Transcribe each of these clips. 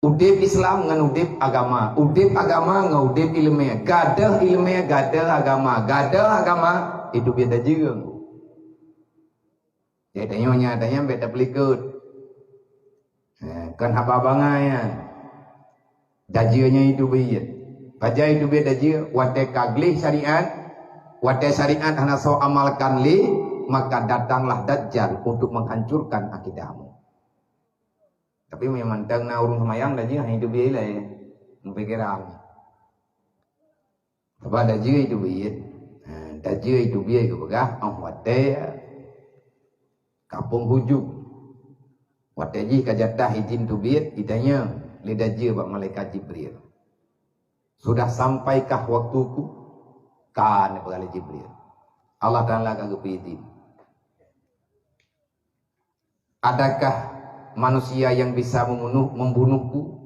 Udip Islam ngan udip agama, udip agama ngan udip ilmiah, gadah ilmiah, gadah agama itu beda juga. Jadi tanya beda pelikut. Kan apa bangaya? Dajianya itu beda. Baca itu beda daji, wate kaglih syariat, wate syariat hana so amalkan li, maka datanglah Dajjal untuk menghancurkan akidahmu. Tapi memang tang na urung semayang daji hanya itu beda ya, mempikiran. Sebab daji itu beda, daji itu beda juga, wate kapung hujuk, wate ji kajatah izin tu beda, itanya lidaji bak malaikat Jibril. Sudah sampaikah waktuku? Kan kepada Jibril. Allah Ta'ala kagak izin. Adakah manusia yang bisa membunuhku?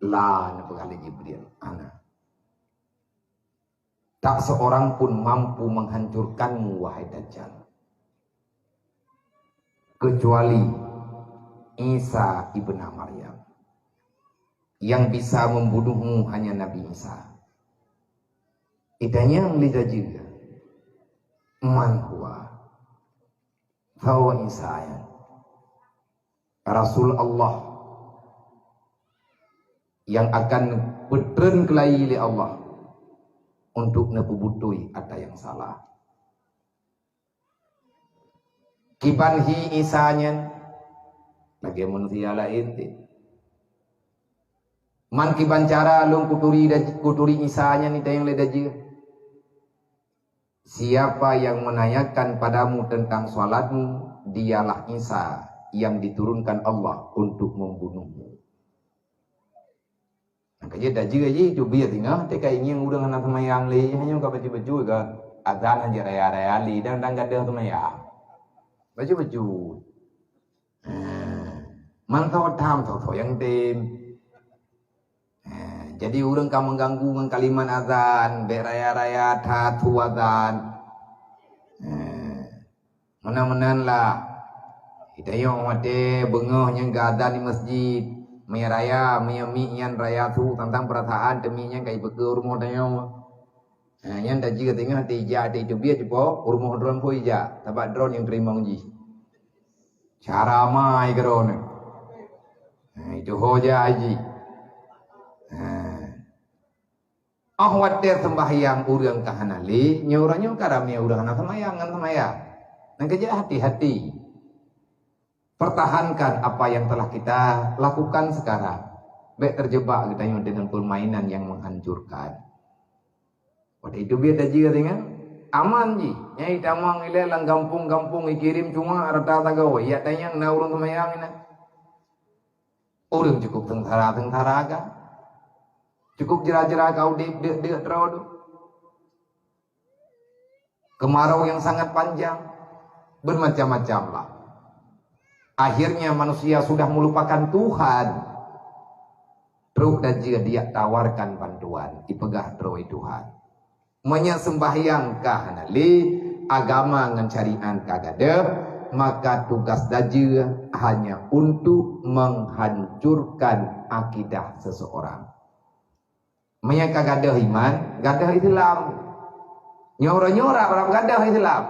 La kepada Jibril. Ana. Tak seorang pun mampu menghancurkanmu wahai Dajjal. Kecuali Isa ibnu Maryam. Yang bisa membunuhmu hanya Nabi Isa. Idanya lidah juga. Man huwa. Fawa Isa ya. Rasul Allah. Yang akan betren kelai oleh Allah. Untuk nepubutui ada yang salah. Kibanhi Isanya. Lagi manusia lain. Man kiban cara lung kuturi Isanya ni tayang ledaji. Siapa yang menanyakan padamu tentang salatmu, dialah Isa yang diturunkan Allah untuk membunuhmu. Makanya daji aja itu biar tinggal. Teka ingin udah anak semayang li, hanya kau baca baju ke azan aja raya li dan gak ada semayang. Baca baju. Man kau tam tau yang tim. Jadi orang kamu mengganggu dengan kalimat azan, beraya-raya tatu azan. Mana-mana lah. Hidayah mati bengah yang azan di masjid, maya raya, maya mi'yan raya tu tentang perasaan deminya kayak beker rumah dayo. Yang dah jika tengah tijak itu biar cepo rumah drone pun ijak, tapi drone yang terima uji. Cara mai drone. Itu hoja aji. Watir sembahyang urang kahanali nyuranya karamnya urang anak semayangan semayang. Nah kerja hati-hati. Pertahankan apa yang telah kita lakukan sekarang. Baik terjebak kita dengan permainan yang menghancurkan. Pada itu biar juga dengan aman ji. Nyai tamang ile lang kampung-kampung ikirim cuma rata tagaw. Ya tanya na urang semayang ini. Urang cukup tentara kan. Cukup jerah-jerah kau di terlalu. Kemarau yang sangat panjang. Bermacam-macam lah. Akhirnya manusia sudah melupakan Tuhan. Terus dan jika dia tawarkan bantuan. Dipegah terus Tuhan. Menyesembahyangkah nali. Agama dengan syariat kagadep. Maka tugas daji hanya untuk menghancurkan akidah seseorang. Mereka gadah iman, gadah Islam. Nyora-nyora orang gadah Islam.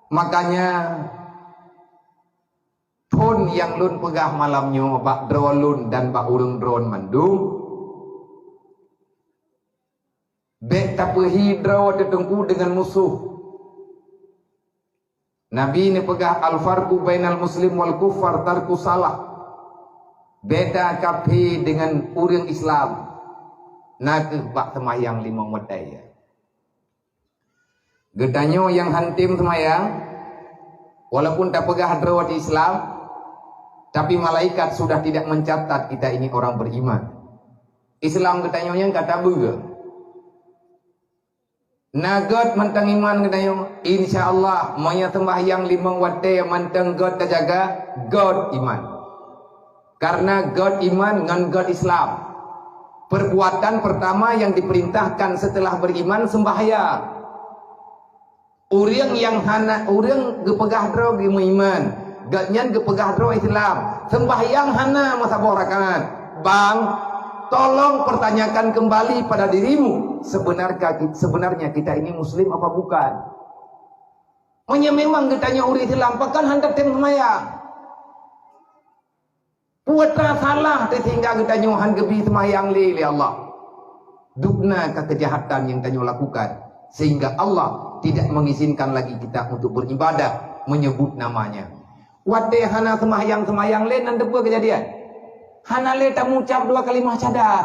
Makanya pun yang lun pegah malamnya bak drone lun dan bak urung drone mandung. Bek tapehi drone tetengku dengan musuh. Nabi ini pegah al-farqu bainal muslim wal kuffar tarku salah. Beda kapi dengan urang Islam. Nak bak semayang 5 wadai. Gedanyo yang hantim semayang, walaupun tak pegah drawat Islam, tapi malaikat sudah tidak mencatat kita ini orang beriman. Islam gedanyo yang kata buga. Nagot mentang iman gedanyo, insya Allah maya sembahyang 5 wadai mentang God terjaga, God iman. Karena God iman dengan God Islam. Perbuatan pertama yang diperintahkan setelah beriman sembahyang. Orang yang hana orang gepegah dro gi iman, gatnyan gepegah dro Islam. Sembahyang hana masa borakan. Bang, tolong pertanyakan kembali pada dirimu, sebenarnya kita ini muslim apa bukan? Memang kitanya uri dilampakan hendak tem semayang. Putra salah sehingga kita nyuhan gebi semayang li Allah. Dukna ke kejahatan yang kita lakukan sehingga Allah tidak mengizinkan lagi kita untuk beribadah menyebut namanya. Wate hana semayang le nanti apa kejadian? Hana le tak mengucap 2 kalimah syahadat.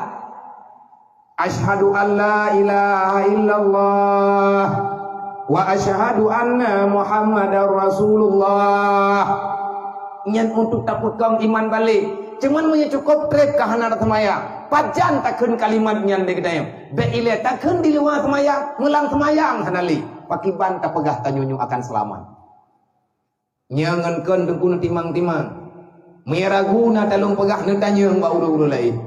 Asyhadu an la ilaha illallah wa asyhadu anna Muhammadar Rasulullah. Nyan untuk takut kau iman balik. Cuman punya cukup trek ke hana semayang. Pajan takkan kalimat nyan de kedayang. Be ile takkan di luar semayang, mulang semayang hanali. Pakiban tak pegah tanyunyu akan selamat. Nyangankeun dengkuna timang-timang. Meraguna talung pegah netanya mbak uru-uru lain.